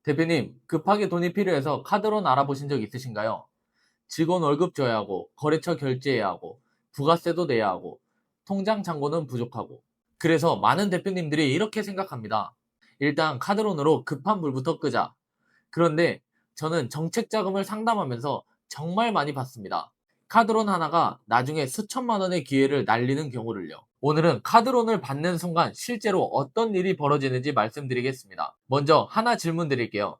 대표님, 급하게 돈이 필요해서 카드론 알아보신 적 있으신가요? 직원 월급 줘야 하고, 거래처 결제해야 하고, 부가세도 내야 하고, 통장 잔고는 부족하고. 그래서 많은 대표님들이 이렇게 생각합니다. 일단 카드론으로 급한 불부터 끄자. 그런데 저는 정책 자금을 상담하면서 정말 많이 봤습니다. 카드론 하나가 나중에 수천만 원의 기회를 날리는 경우를요. 오늘은 카드론을 받는 순간 실제로 어떤 일이 벌어지는지 말씀드리겠습니다. 먼저 하나 질문 드릴게요.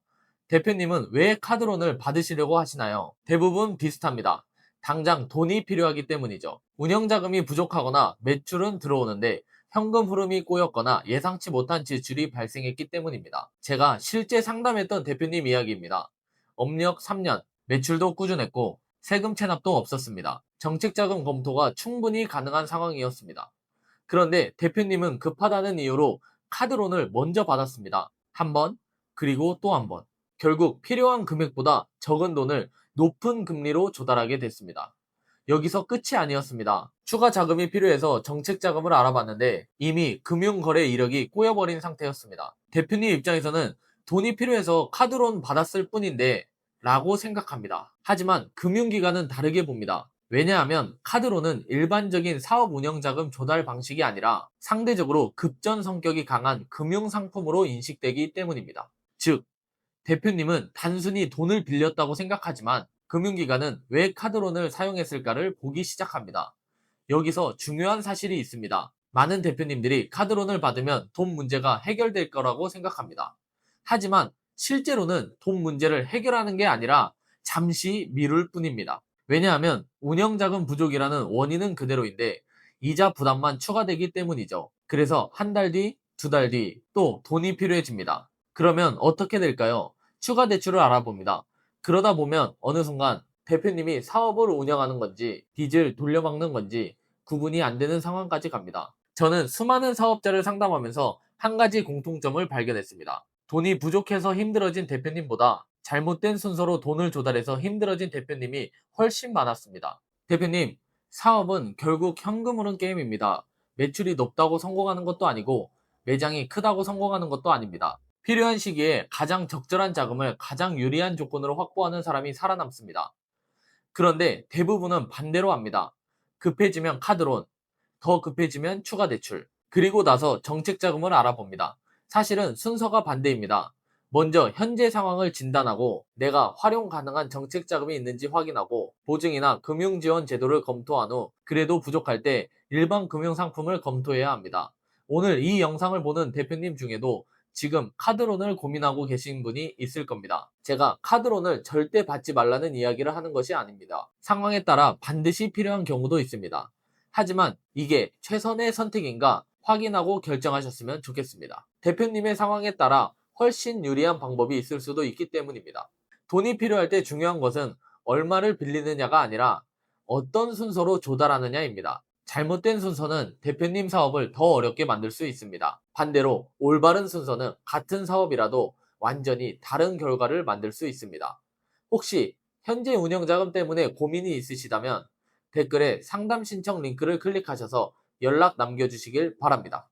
대표님은 왜 카드론을 받으시려고 하시나요? 대부분 비슷합니다. 당장 돈이 필요하기 때문이죠. 운영자금이 부족하거나 매출은 들어오는데 현금 흐름이 꼬였거나 예상치 못한 지출이 발생했기 때문입니다. 제가 실제 상담했던 대표님 이야기입니다. 업력 3년, 매출도 꾸준했고 세금 체납도 없었습니다. 정책자금 검토가 충분히 가능한 상황이었습니다. 그런데 대표님은 급하다는 이유로 카드론을 먼저 받았습니다. 한 번, 그리고 또 한 번. 결국 필요한 금액보다 적은 돈을 높은 금리로 조달하게 됐습니다. 여기서 끝이 아니었습니다. 추가 자금이 필요해서 정책 자금을 알아봤는데 이미 금융거래 이력이 꼬여버린 상태였습니다. 대표님 입장에서는 돈이 필요해서 카드론 받았을 뿐인데 라고 생각합니다. 하지만 금융기관은 다르게 봅니다. 왜냐하면 카드론은 일반적인 사업 운영 자금 조달 방식이 아니라 상대적으로 급전 성격이 강한 금융상품으로 인식되기 때문입니다. 즉, 대표님은 단순히 돈을 빌렸다고 생각하지만 금융기관은 왜 카드론을 사용했을까를 보기 시작합니다. 여기서 중요한 사실이 있습니다. 많은 대표님들이 카드론을 받으면 돈 문제가 해결될 거라고 생각합니다. 하지만 실제로는 돈 문제를 해결하는 게 아니라 잠시 미룰 뿐입니다. 왜냐하면 운영자금 부족이라는 원인은 그대로인데 이자 부담만 추가되기 때문이죠. 그래서 한 달 뒤, 두 달 뒤 또 돈이 필요해집니다. 그러면 어떻게 될까요? 추가 대출을 알아봅니다. 그러다 보면 어느 순간 대표님이 사업을 운영하는 건지 빚을 돌려막는 건지 구분이 안 되는 상황까지 갑니다. 저는 수많은 사업자를 상담하면서 한 가지 공통점을 발견했습니다. 돈이 부족해서 힘들어진 대표님보다 잘못된 순서로 돈을 조달해서 힘들어진 대표님이 훨씬 많았습니다. 대표님, 사업은 결국 현금 흐름 게임입니다. 매출이 높다고 성공하는 것도 아니고 매장이 크다고 성공하는 것도 아닙니다. 필요한 시기에 가장 적절한 자금을 가장 유리한 조건으로 확보하는 사람이 살아남습니다. 그런데 대부분은 반대로 합니다. 급해지면 카드론, 더 급해지면 추가 대출, 그리고 나서 정책 자금을 알아봅니다. 사실은 순서가 반대입니다. 먼저 현재 상황을 진단하고 내가 활용 가능한 정책 자금이 있는지 확인하고 보증이나 금융 지원 제도를 검토한 후 그래도 부족할 때 일반 금융 상품을 검토해야 합니다. 오늘 이 영상을 보는 대표님 중에도 지금 카드론을 고민하고 계신 분이 있을 겁니다. 제가 카드론을 절대 받지 말라는 이야기를 하는 것이 아닙니다. 상황에 따라 반드시 필요한 경우도 있습니다. 하지만 이게 최선의 선택인가 확인하고 결정하셨으면 좋겠습니다. 대표님의 상황에 따라 훨씬 유리한 방법이 있을 수도 있기 때문입니다. 돈이 필요할 때 중요한 것은 얼마를 빌리느냐가 아니라 어떤 순서로 조달하느냐입니다. 잘못된 순서는 대표님 사업을 더 어렵게 만들 수 있습니다. 반대로 올바른 순서는 같은 사업이라도 완전히 다른 결과를 만들 수 있습니다. 혹시 현재 운영자금 때문에 고민이 있으시다면 댓글에 상담 신청 링크를 클릭하셔서 연락 남겨주시길 바랍니다.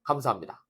감사합니다.